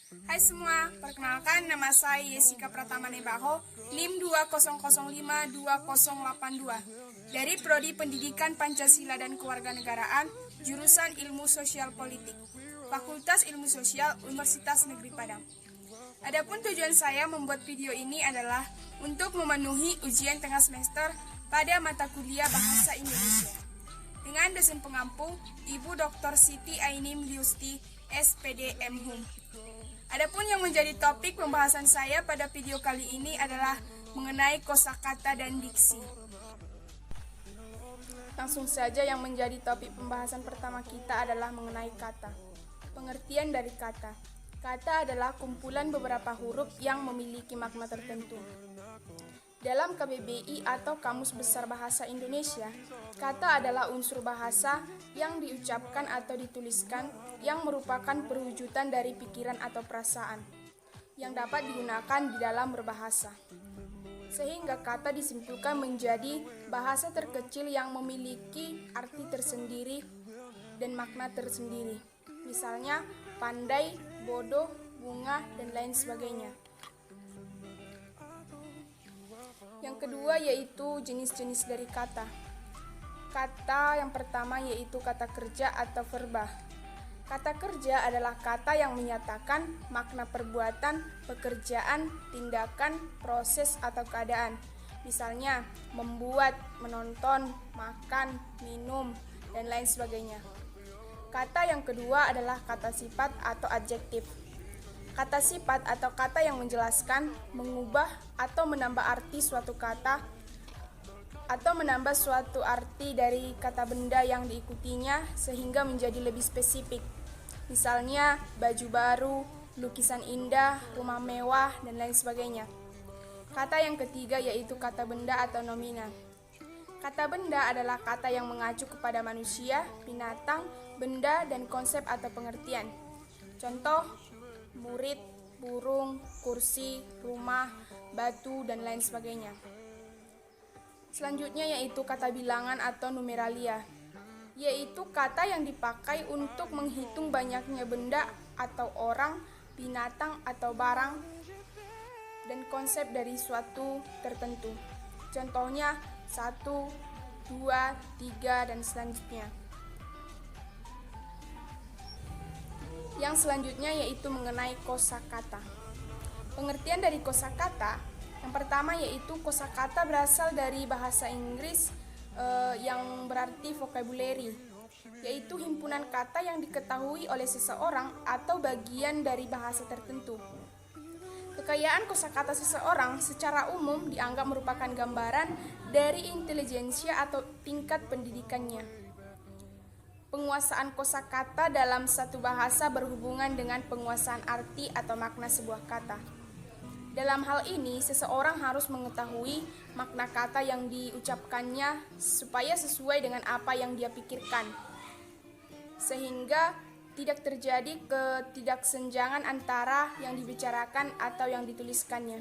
Hai semua, perkenalkan nama saya Yesika Pratama Nebaho, NIM 20002082 dari Prodi Pendidikan Pancasila dan Kewarganegaraan, jurusan Ilmu Sosial Politik, Fakultas Ilmu Sosial Universitas Negeri Padang. Adapun tujuan saya membuat video ini adalah untuk memenuhi ujian tengah semester pada mata kuliah Bahasa Indonesia dengan dosen pengampu Ibu Dr. Siti Ainim Liusti, SPD MHUM. Adapun yang menjadi topik pembahasan saya pada video kali ini adalah mengenai kosakata dan diksi. Langsung saja yang menjadi topik pembahasan pertama kita adalah mengenai kata. Pengertian dari kata. Kata adalah kumpulan beberapa huruf yang memiliki makna tertentu. Dalam KBBI atau Kamus Besar Bahasa Indonesia, kata adalah unsur bahasa yang diucapkan atau dituliskan yang merupakan perwujudan dari pikiran atau perasaan yang dapat digunakan di dalam berbahasa. Sehingga kata disimpulkan menjadi bahasa terkecil yang memiliki arti tersendiri dan makna tersendiri. Misalnya pandai, bodoh, bunga, dan lain sebagainya. Yang kedua yaitu jenis-jenis dari kata. Kata yang pertama yaitu kata kerja atau verba. Kata kerja adalah kata yang menyatakan makna perbuatan, pekerjaan, tindakan, proses, atau keadaan. Misalnya membuat, menonton, makan, minum, dan lain sebagainya. Kata yang kedua adalah kata sifat atau adjektif. Kata sifat atau kata yang menjelaskan, mengubah, atau menambah arti suatu kata, atau menambah suatu arti dari kata benda yang diikutinya sehingga menjadi lebih spesifik. Misalnya, baju baru, lukisan indah, rumah mewah, dan lain sebagainya. Kata yang ketiga yaitu kata benda atau nomina. Kata benda adalah kata yang mengacu kepada manusia, binatang, benda, dan konsep atau pengertian. Contoh, murid, burung, kursi, rumah, batu, dan lain sebagainya. Selanjutnya yaitu kata bilangan atau numeralia, yaitu kata yang dipakai untuk menghitung banyaknya benda atau orang, binatang atau barang, dan konsep dari suatu tertentu. Contohnya 1, 2, 3, dan selanjutnya. Yang selanjutnya yaitu mengenai kosakata. Pengertian dari kosakata, yang pertama yaitu kosakata berasal dari bahasa Inggris yang berarti vocabulary, yaitu himpunan kata yang diketahui oleh seseorang atau bagian dari bahasa tertentu. Kekayaan kosakata seseorang secara umum dianggap merupakan gambaran dari intelijensia atau tingkat pendidikannya. Penguasaan kosakata dalam satu bahasa berhubungan dengan penguasaan arti atau makna sebuah kata. Dalam hal ini, seseorang harus mengetahui makna kata yang diucapkannya supaya sesuai dengan apa yang dia pikirkan, sehingga tidak terjadi ketidaksenjangan antara yang dibicarakan atau yang dituliskannya.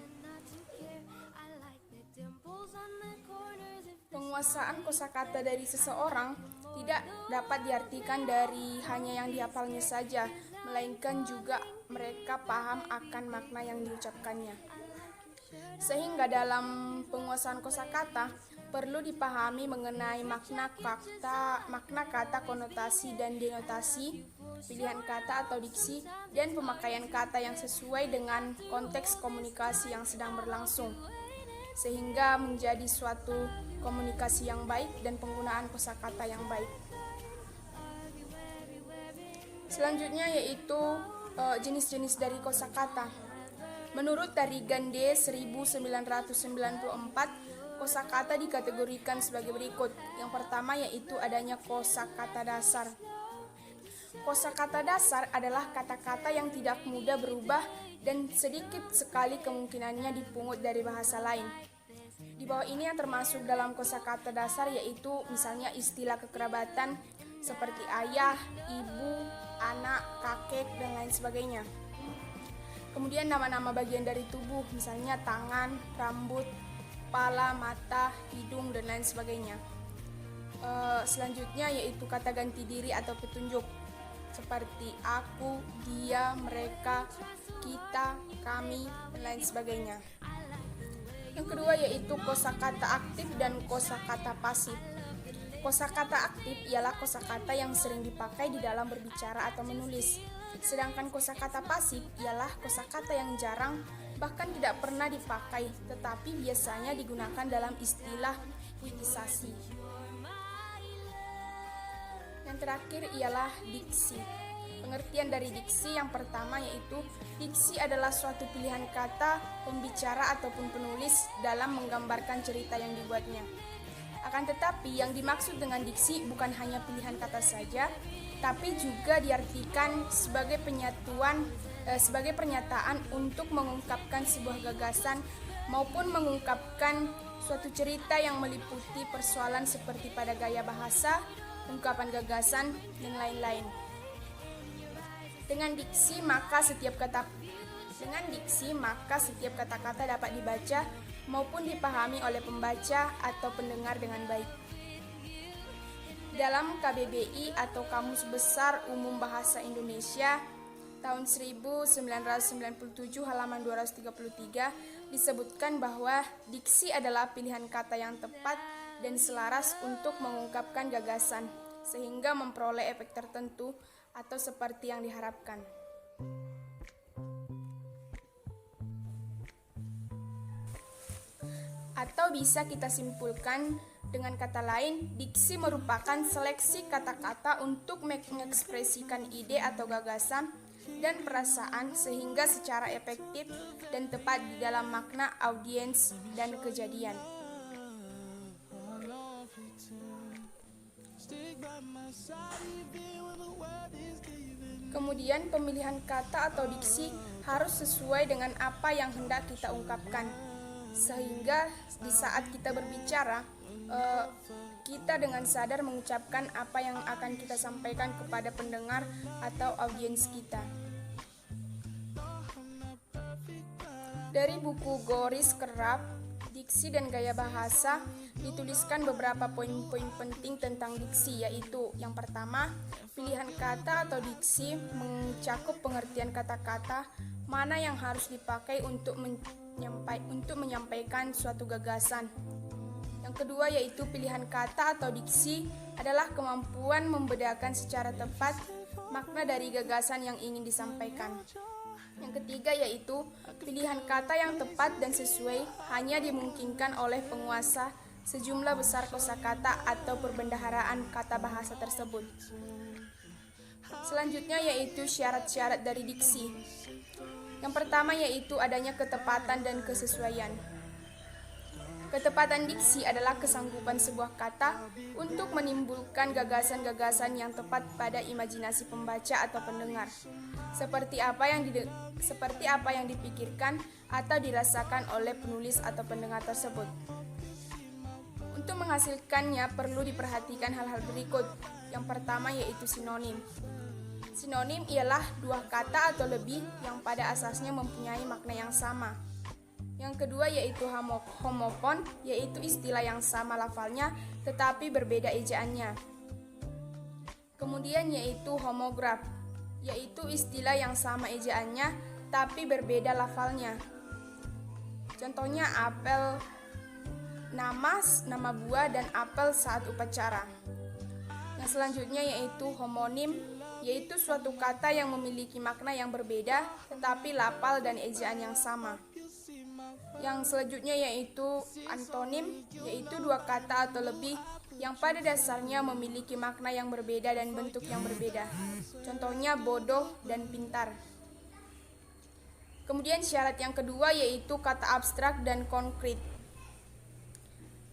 Penguasaan kosakata dari seseorang tidak dapat diartikan dari hanya yang dihafalnya saja, melainkan juga mereka paham akan makna yang diucapkannya. Sehingga dalam penguasaan kosakata perlu dipahami mengenai makna kata, konotasi dan denotasi, pilihan kata atau diksi, dan pemakaian kata yang sesuai dengan konteks komunikasi yang sedang berlangsung, sehingga menjadi suatu komunikasi yang baik dan penggunaan kosakata yang baik. Selanjutnya yaitu jenis-jenis dari kosakata. Menurut dari Gande 1994, kosakata dikategorikan sebagai berikut. Yang pertama yaitu adanya kosakata dasar. Kosakata dasar adalah kata-kata yang tidak mudah berubah dan sedikit sekali kemungkinannya dipungut dari bahasa lain. Di bawah ini yang termasuk dalam kosakata dasar yaitu misalnya istilah kekerabatan seperti ayah, ibu, anak, kakek, dan lain sebagainya. Kemudian nama-nama bagian dari tubuh, misalnya tangan, rambut, kepala, mata, hidung, dan lain sebagainya. Selanjutnya yaitu kata ganti diri atau petunjuk. seperti aku, dia, mereka, kita, kami, dan lain sebagainya. Yang kedua yaitu kosakata aktif dan kosakata pasif. Kosakata aktif ialah kosakata yang sering dipakai di dalam berbicara atau menulis. Sedangkan kosakata pasif ialah kosakata yang jarang bahkan tidak pernah dipakai, tetapi biasanya digunakan dalam istilah puitisasi. Yang terakhir ialah diksi. Pengertian dari diksi yang pertama yaitu diksi adalah suatu pilihan kata pembicara ataupun penulis dalam menggambarkan cerita yang dibuatnya. Akan tetapi yang dimaksud dengan diksi bukan hanya pilihan kata saja, tapi juga diartikan sebagai pernyataan untuk mengungkapkan sebuah gagasan maupun mengungkapkan suatu cerita yang meliputi persoalan seperti pada gaya bahasa, ungkapan gagasan, dan lain-lain. Dengan diksi maka setiap kata-kata dapat dibaca maupun dipahami oleh pembaca atau pendengar dengan baik. Dalam KBBI atau Kamus Besar Umum Bahasa Indonesia tahun 1997 halaman 233 disebutkan bahwa diksi adalah pilihan kata yang tepat dan selaras untuk mengungkapkan gagasan sehingga memperoleh efek tertentu atau seperti yang diharapkan. Atau bisa kita simpulkan dengan kata lain, diksi merupakan seleksi kata-kata untuk mengekspresikan ide atau gagasan dan perasaan sehingga secara efektif dan tepat di dalam makna audiens dan kejadian. Kemudian pemilihan kata atau diksi harus sesuai dengan apa yang hendak kita ungkapkan, sehingga di saat kita berbicara, kita dengan sadar mengucapkan apa yang akan kita sampaikan kepada pendengar atau audiens kita. Dari buku Goris Kerap, Diksi dan Gaya Bahasa, dituliskan beberapa poin-poin penting tentang diksi, yaitu yang pertama, pilihan kata atau diksi mencakup pengertian kata-kata mana yang harus dipakai untuk menyampaikan suatu gagasan. Yang kedua yaitu pilihan kata atau diksi adalah kemampuan membedakan secara tepat makna dari gagasan yang ingin disampaikan. Yang ketiga yaitu pilihan kata yang tepat dan sesuai hanya dimungkinkan oleh penguasa sejumlah besar kosakata atau perbendaharaan kata bahasa tersebut. Selanjutnya yaitu syarat-syarat dari diksi. Yang pertama yaitu adanya ketepatan dan kesesuaian. Ketepatan diksi adalah kesanggupan sebuah kata untuk menimbulkan gagasan-gagasan yang tepat pada imajinasi pembaca atau pendengar, seperti apa yang dipikirkan atau dirasakan oleh penulis atau pendengar tersebut. Untuk menghasilkannya perlu diperhatikan hal-hal berikut. Yang pertama yaitu sinonim. Sinonim ialah dua kata atau lebih yang pada asasnya mempunyai makna yang sama. Yang kedua yaitu homofon, yaitu istilah yang sama lafalnya tetapi berbeda ejaannya. Kemudian yaitu homograf, yaitu istilah yang sama ejaannya tapi berbeda lafalnya. Contohnya apel nama buah dan apel saat upacara. Yang selanjutnya yaitu homonim, yaitu suatu kata yang memiliki makna yang berbeda tetapi lafal dan ejaan yang sama. Yang selanjutnya yaitu antonim, yaitu dua kata atau lebih yang pada dasarnya memiliki makna yang berbeda dan bentuk yang berbeda. Contohnya bodoh dan pintar. Kemudian syarat yang kedua yaitu kata abstrak dan konkret.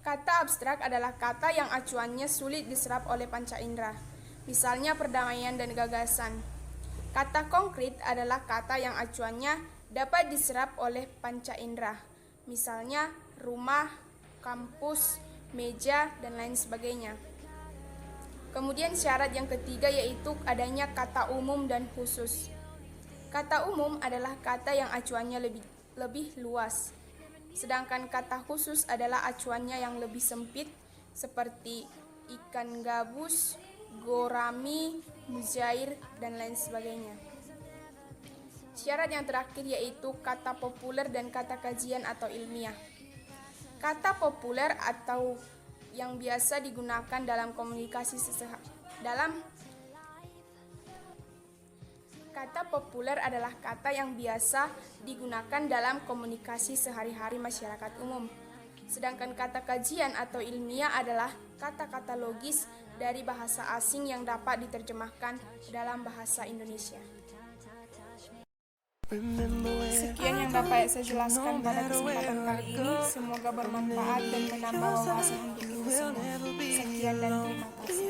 Kata abstrak adalah kata yang acuannya sulit diserap oleh panca indera, misalnya perdamaian dan gagasan. Kata konkret adalah kata yang acuannya dapat diserap oleh panca indera, misalnya rumah, kampus, meja, dan lain sebagainya. Kemudian syarat yang ketiga yaitu adanya kata umum dan khusus. Kata umum adalah kata yang acuannya lebih luas, sedangkan kata khusus adalah acuannya yang lebih sempit seperti ikan gabus, gorami, mujair, dan lain sebagainya. Syarat yang terakhir yaitu kata populer dan kata kajian atau ilmiah. Kata populer atau yang biasa digunakan dalam komunikasi Kata populer adalah kata yang biasa digunakan dalam komunikasi sehari-hari masyarakat umum. Sedangkan kata kajian atau ilmiah adalah kata-kata logis dari bahasa asing yang dapat diterjemahkan dalam bahasa Indonesia. Sekian yang dapat saya jelaskan pada kesempatan kali ini. Semoga bermanfaat dan menambah wawasan untuk kita semua. Sekian dan terima kasih.